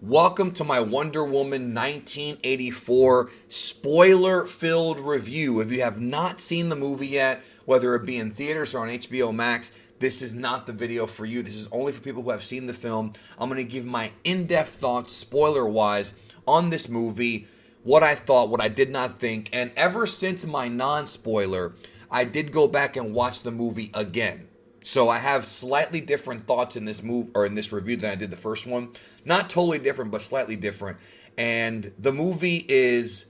Welcome to my Wonder Woman 1984 spoiler-filled review. If you have not seen the movie yet, whether it be in theaters or on HBO Max, this is not the video for you. This is only for people who have seen the film. I'm going to give my in-depth thoughts, spoiler-wise, on this movie, what I thought, what I did not think, and ever since my non-spoiler, I did go back and watch the movie again. So I have slightly different thoughts in this in this review than I did the first one. Not totally different, but slightly different. And the movie is,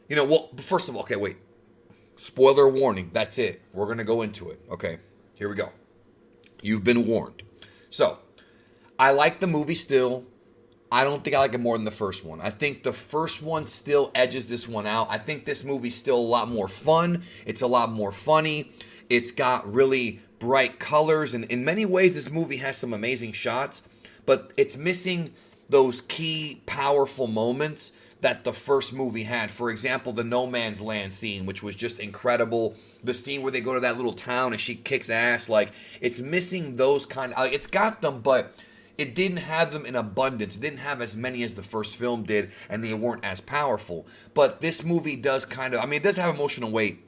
well, first of all, okay, wait. Spoiler warning. That's it. We're going to go into it. Okay, here we go. You've been warned. So, I like the movie still. I don't think I like it more than the first one. I think the first one still edges this one out. I think this movie's still a lot more fun. It's a lot more funny. It's got really bright colors, and in many ways this movie has some amazing shots, but it's missing those key powerful moments that the first movie had. For example, the no man's land scene, which was just incredible. The scene where they go to that little town and she kicks ass. Like, it's missing those kind of, it's got them, but it didn't have them in abundance. It didn't have as many as the first film did, and they weren't as powerful. But this movie does it does have emotional weight.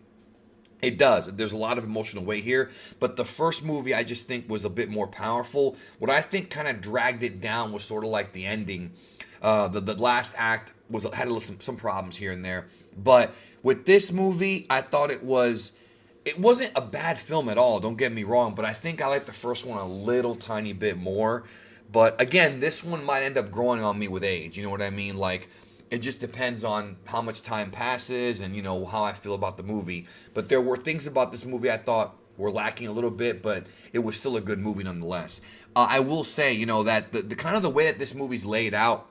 It does. There's a lot of emotional weight here, but the first movie I just think was a bit more powerful. What I think kind of dragged it down was sort of like the ending. The last act had some problems here and there, but with this movie, I thought it wasn't a bad film at all. Don't get me wrong, but I think I like the first one a little tiny bit more. But again, this one might end up growing on me with age. You know what I mean? Like, it just depends on how much time passes and, how I feel about the movie. But there were things about this movie I thought were lacking a little bit, but it was still a good movie nonetheless. I will say, that the kind of the way that this movie's laid out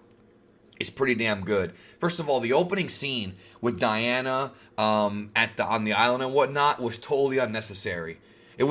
is pretty damn good. First of all, the opening scene with Diana on the island and whatnot was totally unnecessary. It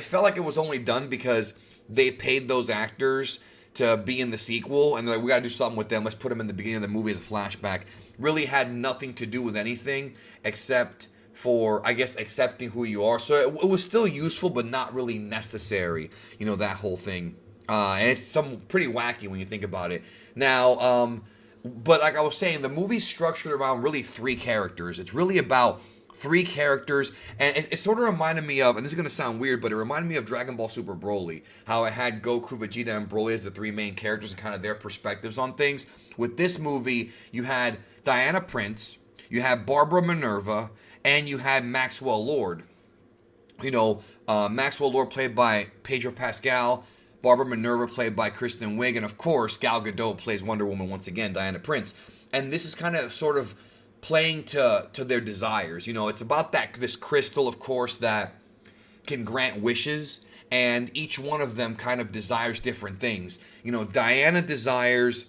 felt like it was only done because they paid those actors to be in the sequel, and they're like, we gotta do something with them. Let's put them in the beginning of the movie as a flashback. Really had nothing to do with anything except for, I guess, accepting who you are. So it was still useful, but not really necessary. That whole thing, and it's pretty wacky when you think about it. Now, but like I was saying, the movie's structured around really three characters. It's really about three characters, and it sort of reminded me of, and this is going to sound weird, but it reminded me of Dragon Ball Super Broly, how it had Goku, Vegeta, and Broly as the three main characters and kind of their perspectives on things. With this movie, you had Diana Prince, you had Barbara Minerva, and you had Maxwell Lord. Maxwell Lord played by Pedro Pascal, Barbara Minerva played by Kristen Wiig, and of course, Gal Gadot plays Wonder Woman once again, Diana Prince. And this is kind of sort of playing to their desires. It's about this crystal, of course, that can grant wishes, and each one of them kind of desires different things. Diana desires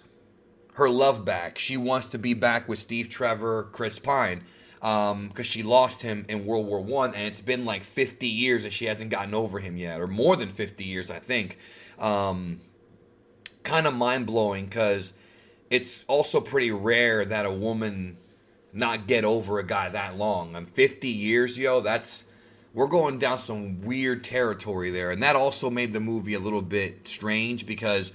her love back. She wants to be back with Steve Trevor, Chris Pine, because she lost him in World War I, and it's been like 50 years and she hasn't gotten over him yet, or more than 50 years, I think. Kind of mind-blowing, because it's also pretty rare that a woman not get over a guy that long. 50 years, we're going down some weird territory there. And that also made the movie a little bit strange, because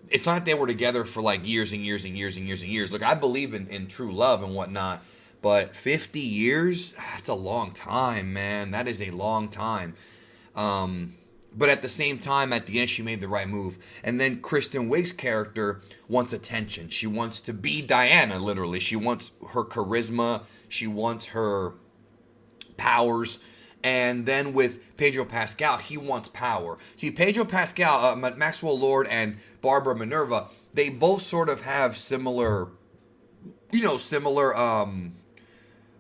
it's not like they were together for like years and years and years and years and years. Look, I believe in true love and whatnot, but 50 years, that's a long time, man. That is a long time. But at the same time, at the end, she made the right move. And then Kristen Wiig's character wants attention. She wants to be Diana, literally. She wants her charisma. She wants her powers. And then with Pedro Pascal, he wants power. See, Pedro Pascal, Maxwell Lord, and Barbara Minerva, they both sort of have similar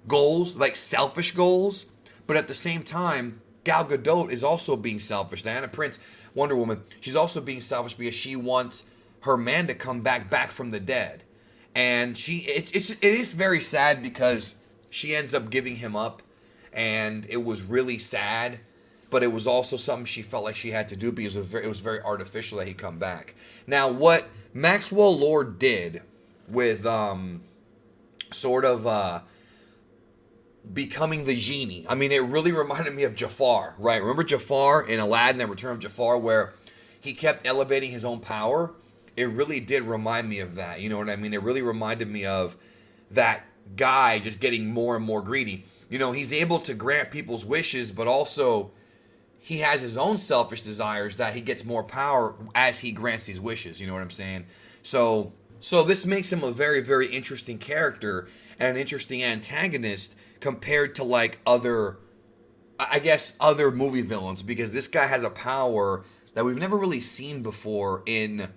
goals, like selfish goals. But at the same time, Gal Gadot is also being selfish. Diana Prince, Wonder Woman, she's also being selfish because she wants her man to come back from the dead. And it is very sad, because she ends up giving him up, and it was really sad, but it was also something she felt like she had to do, because it was very artificial that he come back. Now, what Maxwell Lord did with becoming the genie. It really reminded me of Jafar, right? Remember Jafar in Aladdin and Return of Jafar, where he kept elevating his own power? it really did remind me of that. You know what I mean? It really reminded me of that guy just getting more and more greedy. You know, he's able to grant people's wishes, but also he has his own selfish desires that he gets more power as he grants these wishes. You know what I'm saying? So this makes him a very, very interesting character and an interesting antagonist compared to like other, I guess, other movie villains, because this guy has a power that we've never really seen before in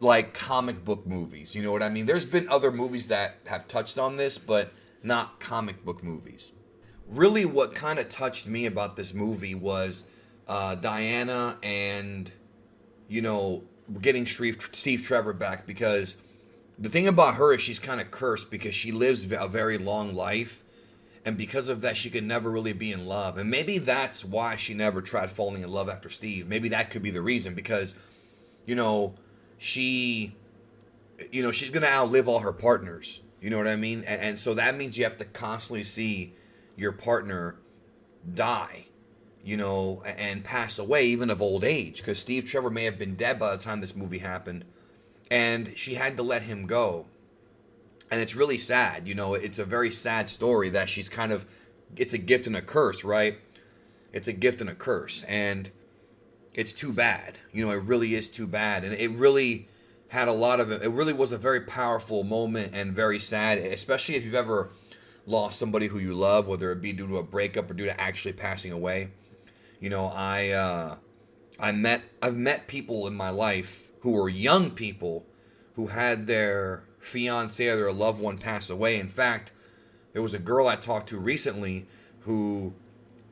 like comic book movies. You know what I mean? There's been other movies that have touched on this, but not comic book movies. Really, what kind of touched me about this movie was Diana and, you know, getting Steve Trevor back, because the thing about her is she's kind of cursed because she lives a very long life, and because of that she could never really be in love. And maybe that's why she never tried falling in love after Steve. Maybe that could be the reason, because, you know, she's gonna outlive all her partners. You know what I mean? And so that means you have to constantly see your partner die, you know, and pass away, even of old age, because Steve Trevor may have been dead by the time this movie happened, and she had to let him go. And it's really sad, you know, it's a very sad story that she's kind of, it's a gift and a curse, right? It's a gift and a curse, and it's too bad. You know, it really is too bad, and it really had a lot of it really was a very powerful moment and very sad, especially if you've ever lost somebody who you love, whether it be due to a breakup or due to actually passing away. You know, I've met people in my life who were young people who had their fiance or their loved one pass away. In fact, there was a girl I talked to recently who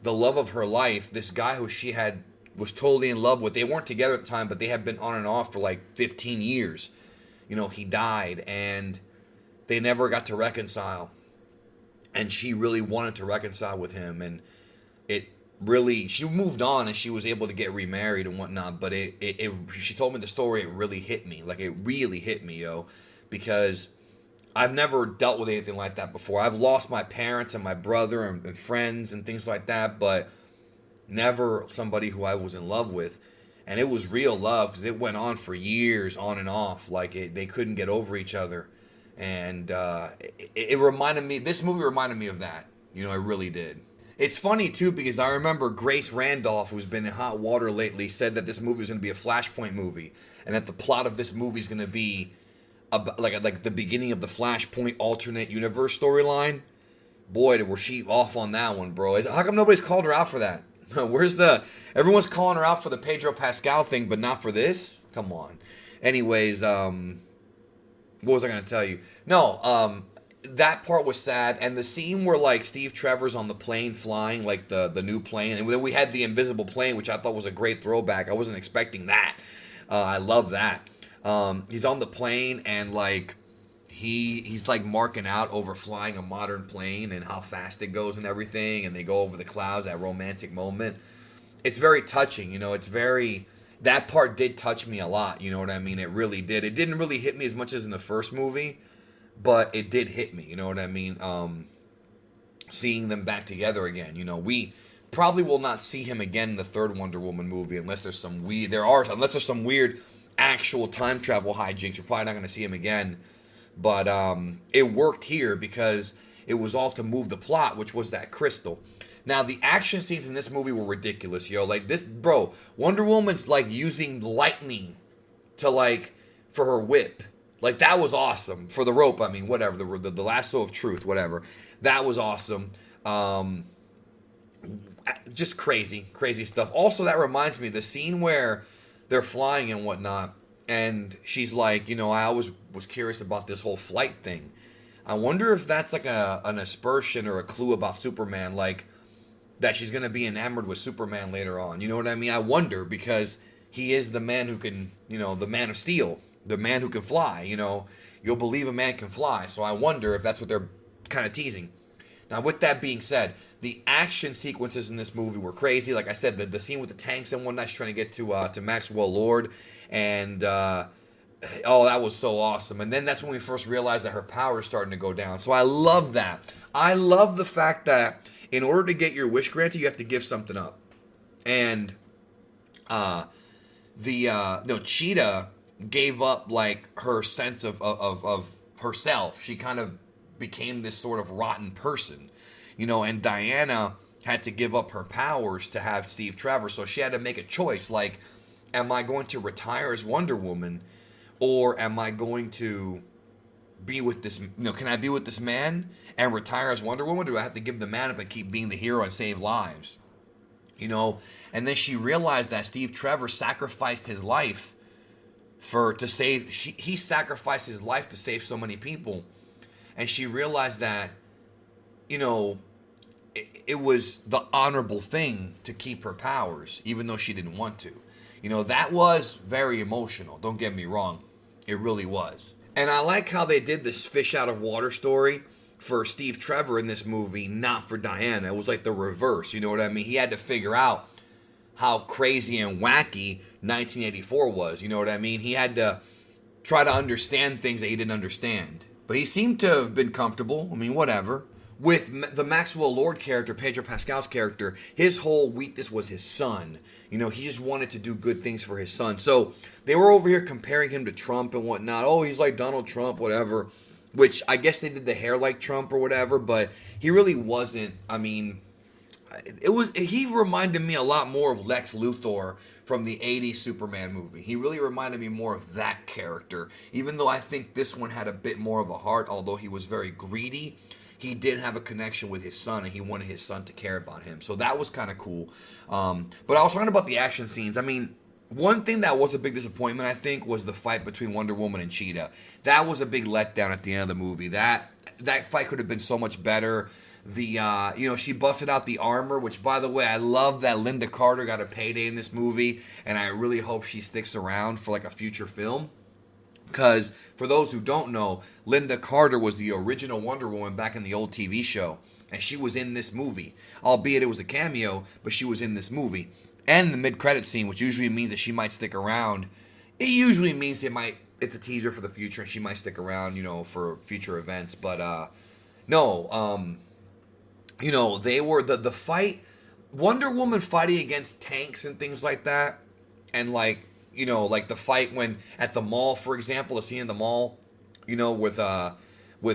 the love of her life, this guy who she had was totally in love with. They weren't together at the time, but they had been on and off for like 15 years. You know, he died and they never got to reconcile. And she really wanted to reconcile with him, and it really, she moved on and she was able to get remarried and whatnot. But she told me the story. It really hit me. Like, it really hit me, yo, because I've never dealt with anything like that before. I've lost my parents and my brother and friends and things like that, but never somebody who I was in love with. And it was real love, because it went on for years, on and off. Like, they couldn't get over each other. And it reminded me, this movie reminded me of that. You know, it really did. It's funny, too, because I remember Grace Randolph, who's been in hot water lately, said that this movie was going to be a Flashpoint movie, and that the plot of this movie is going to be like the beginning of the Flashpoint alternate universe storyline. Boy, was she off on that one, bro. How come nobody's called her out for that? Everyone's calling her out for the Pedro Pascal thing, but not for this? Come on. Anyways, what was I going to tell you? No, that part was sad, and the scene where, like, Steve Trevor's on the plane flying, like the new plane, and then we had the invisible plane, which I thought was a great throwback. I wasn't expecting that. I love that. He's on the plane, and, like, he's like marking out over flying a modern plane and how fast it goes and everything, and they go over the clouds, that romantic moment. It's very touching, you know. That part did touch me a lot, you know what I mean? It really did. It didn't really hit me as much as in the first movie, but it did hit me, you know what I mean? Seeing them back together again, you know. We probably will not see him again in the third Wonder Woman movie unless there's some weird actual time travel hijinks. We're probably not going to see him again. But it worked here because it was all to move the plot, which was that crystal. Now, the action scenes in this movie were ridiculous, yo. Like, this, bro, Wonder Woman's, like, using lightning to, like, for her whip. Like, that was awesome. For the rope, I mean, whatever. The lasso of truth, whatever. That was awesome. Just crazy stuff. Also, that reminds me, the scene where they're flying and whatnot, and she's like, you know, I always was curious about this whole flight thing. I wonder if that's like an aspersion or a clue about Superman, like that she's going to be enamored with Superman later on. You know what I mean? I wonder, because he is the man who can, you know, the Man of Steel, the man who can fly, you know. You'll believe a man can fly. So I wonder if that's what they're kind of teasing. Now, with that being said, the action sequences in this movie were crazy. Like I said, the scene with the tanks and whatnot, she's trying to get to Maxwell Lord. And, that was so awesome. And then that's when we first realized that her power is starting to go down. So I love that. I love the fact that in order to get your wish granted, you have to give something up. And Cheetah, gave up like her sense of herself. She kind of became this sort of rotten person, and Diana had to give up her powers to have Steve Trevor. So she had to make a choice like, am I going to retire as Wonder Woman, or am I going to be with this, can I be with this man and retire as Wonder Woman? Or do I have to give the man up and keep being the hero and save lives? And then she realized that Steve Trevor sacrificed his life he sacrificed his life to save so many people. And she realized that, it was the honorable thing to keep her powers, even though she didn't want to. That was very emotional. Don't get me wrong. It really was. And I like how they did this fish out of water story for Steve Trevor in this movie, not for Diana. It was like the reverse, you know what I mean? He had to figure out how crazy and wacky 1984 was, you know what I mean? He had to try to understand things that he didn't understand. But he seemed to have been comfortable. I mean, whatever. With the Maxwell Lord character, Pedro Pascal's character, his whole weakness was his son. He just wanted to do good things for his son. So they were over here comparing him to Trump and whatnot. Oh, he's like Donald Trump, whatever. Which I guess they did the hair like Trump or whatever, but he really wasn't. I mean, he reminded me a lot more of Lex Luthor from the 80s Superman movie. He really reminded me more of that character. Even though I think this one had a bit more of a heart, although he was very greedy, he did have a connection with his son, and he wanted his son to care about him. So that was kind of cool. But I was talking about the action scenes. I mean, one thing that was a big disappointment, I think, was the fight between Wonder Woman and Cheetah. That was a big letdown at the end of the movie. That fight could have been so much better. She busted out the armor, which, by the way, I love that Linda Carter got a payday in this movie, and I really hope she sticks around for like a future film. Because for those who don't know, Linda Carter was the original Wonder Woman back in the old TV show, and she was in this movie. Albeit it was a cameo, but she was in this movie. And the mid-credit scene, which usually means that she might stick around. It usually means it's a teaser for the future, and she might stick around, for future events. But no, they were the fight, Wonder Woman fighting against tanks and things like that, and like the fight when at the mall, for example, the scene in the mall, with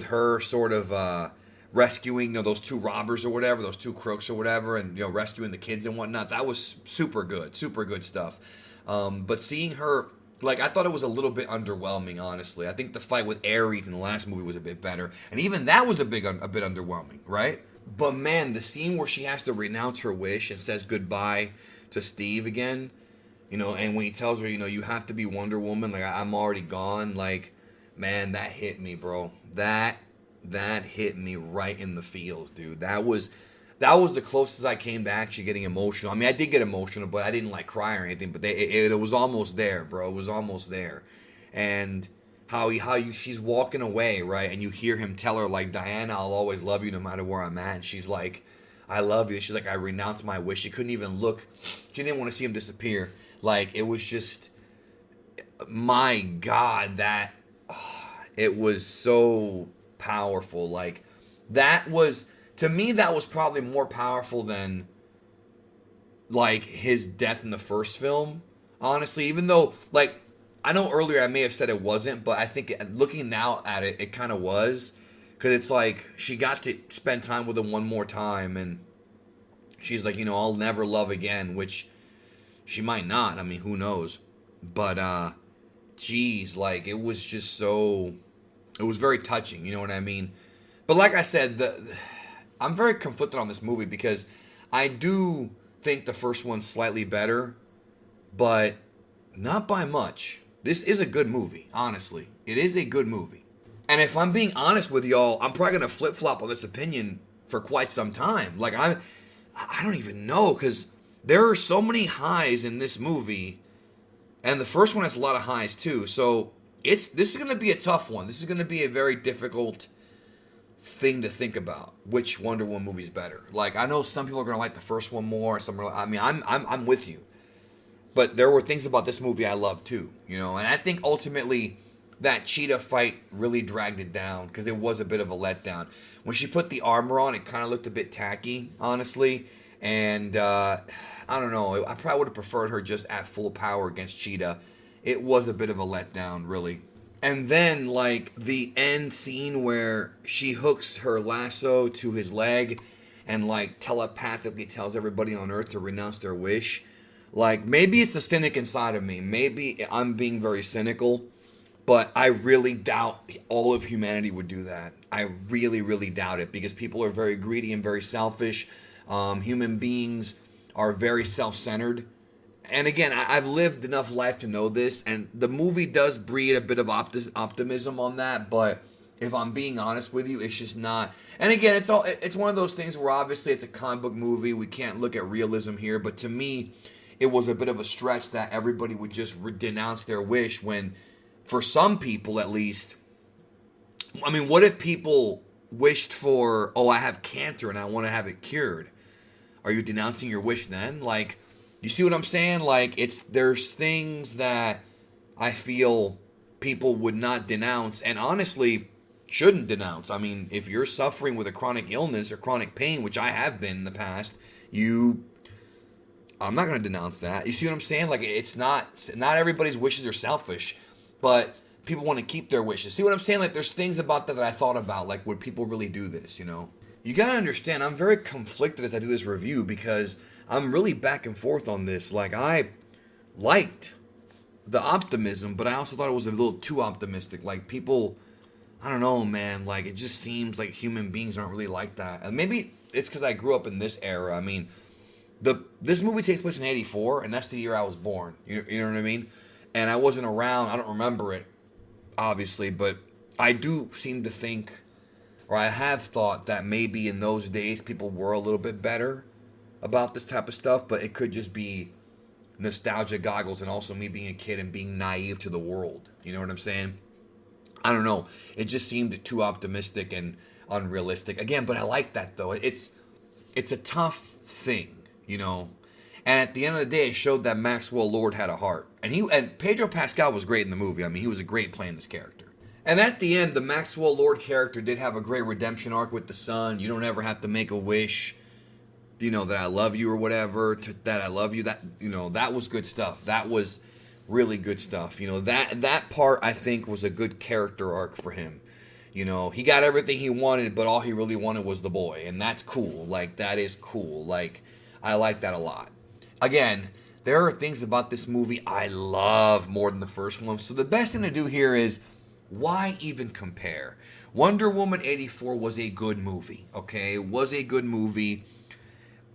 her sort of rescuing those two robbers or whatever, those two crooks or whatever, and rescuing the kids and whatnot. That was super good stuff. But seeing her, like, I thought it was a little bit underwhelming, honestly. I think the fight with Ares in the last movie was a bit better, and even that was a bit underwhelming, right? But man, the scene where she has to renounce her wish and says goodbye to Steve again, and when he tells her, you have to be Wonder Woman, like, I'm already gone, like, man, that hit me, bro. That hit me right in the feels, dude. That was the closest I came to actually getting emotional. I mean, I did get emotional, but I didn't like cry or anything, but it was almost there, bro. It was almost there. And she's walking away, right? And you hear him tell her, like, Diana, I'll always love you no matter where I'm at. And she's like, I love you. She's like, I renounce my wish. She couldn't even look. She didn't want to see him disappear. Like, it was just, my God, it was so powerful. Like, to me, that was probably more powerful than, like, his death in the first film, honestly. Even though, like, I know earlier I may have said it wasn't, but I think looking now at it, it kind of was. Because it's like, she got to spend time with him one more time, and she's like, I'll never love again, which she might not. I mean, who knows? But, geez, like, it was just it was very touching, you know what I mean? But like I said, I'm very conflicted on this movie because I do think the first one's slightly better, but not by much. This is a good movie, honestly. It is a good movie. And if I'm being honest with y'all, I'm probably going to flip-flop on this opinion for quite some time. Like, I don't even know, because there are so many highs in this movie, and the first one has a lot of highs too. So this is going to be a tough one. This is going to be a very difficult thing to think about. Which Wonder Woman movie is better? Like, I know some people are going to like the first one more. I'm with you. But there were things about this movie I loved too, And I think ultimately that Cheetah fight really dragged it down because it was a bit of a letdown. When she put the armor on, it kind of looked a bit tacky, honestly. And I don't know. I probably would have preferred her just at full power against Cheetah it was a bit of a letdown, really. And then, like, the end scene where she hooks her lasso to his leg and, like, telepathically tells everybody on Earth to renounce their wish. Like, maybe it's a cynic inside of me. Maybe I'm being very cynical. But I really doubt all of humanity would do that. I really, really doubt it because people are very greedy and very selfish. Human beings are very self-centered. And again, I've lived enough life to know this, and the movie does breed a bit of optimism on that. But if I'm being honest with you, it's just not. And again, it's one of those things where obviously it's a comic book movie. We can't look at realism here, but to me, it was a bit of a stretch that everybody would just denounce their wish when, for some people at least, I mean, what if people wished for, oh, I have cancer and I want to have it cured? Are you denouncing your wish then? Like, you see what I'm saying? Like, there's things that I feel people would not denounce and honestly shouldn't denounce. I mean, if you're suffering with a chronic illness or chronic pain, which I have been in the past, I'm not going to denounce that. You see what I'm saying? Like, it's not everybody's wishes are selfish, but people want to keep their wishes. See what I'm saying? Like, there's things about that I thought about. Like, would people really do this, you know? You got to understand, I'm very conflicted as I do this review because I'm really back and forth on this. Like, I liked the optimism, but I also thought it was a little too optimistic. Like, people, I don't know, man. Like, it just seems like human beings aren't really like that. And maybe it's because I grew up in this era. I mean, this movie takes place in '84, and that's the year I was born. You know what I mean? And I wasn't around. I don't remember it, obviously, but I do seem to think, or I have thought that maybe in those days people were a little bit better about this type of stuff, but it could just be nostalgia goggles and also me being a kid and being naive to the world. You know what I'm saying? I don't know. It just seemed too optimistic and unrealistic. Again, but I like that though. It's a tough thing, you know. And at the end of the day, it showed that Maxwell Lord had a heart. And Pedro Pascal was great in the movie. I mean, he was a great playing this character. And at the end, the Maxwell Lord character did have a great redemption arc with the son. You don't ever have to make a wish, you know, that I love you or whatever, that I love you. That, you know, that was good stuff. That was really good stuff. You know, that part, I think, was a good character arc for him. You know, he got everything he wanted, but all he really wanted was the boy. And that's cool. Like, that is cool. Like, I like that a lot. Again, there are things about this movie I love more than the first one. So the best thing to do here is, why even compare? Wonder Woman 84 was a good movie, okay? It was a good movie.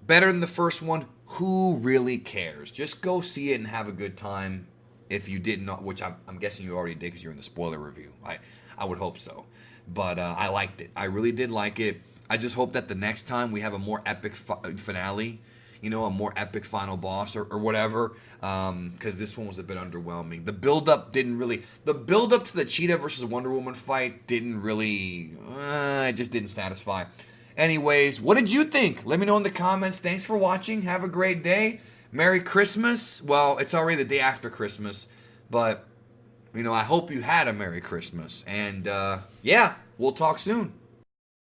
Better than the first one. Who really cares? Just go see it and have a good time. If you did not, which I'm guessing you already did because you're in the spoiler review. I would hope so. But I liked it. I really did like it. I just hope that the next time we have a more epic finale. You know, a more epic final boss or whatever, because this one was a bit underwhelming. The build-up to the Cheetah versus Wonder Woman fight didn't really, it just didn't satisfy. Anyways, what did you think? Let me know in the comments. Thanks for watching. Have a great day. Merry Christmas. Well, it's already the day after Christmas, but, you know, I hope you had a Merry Christmas. And, yeah, we'll talk soon.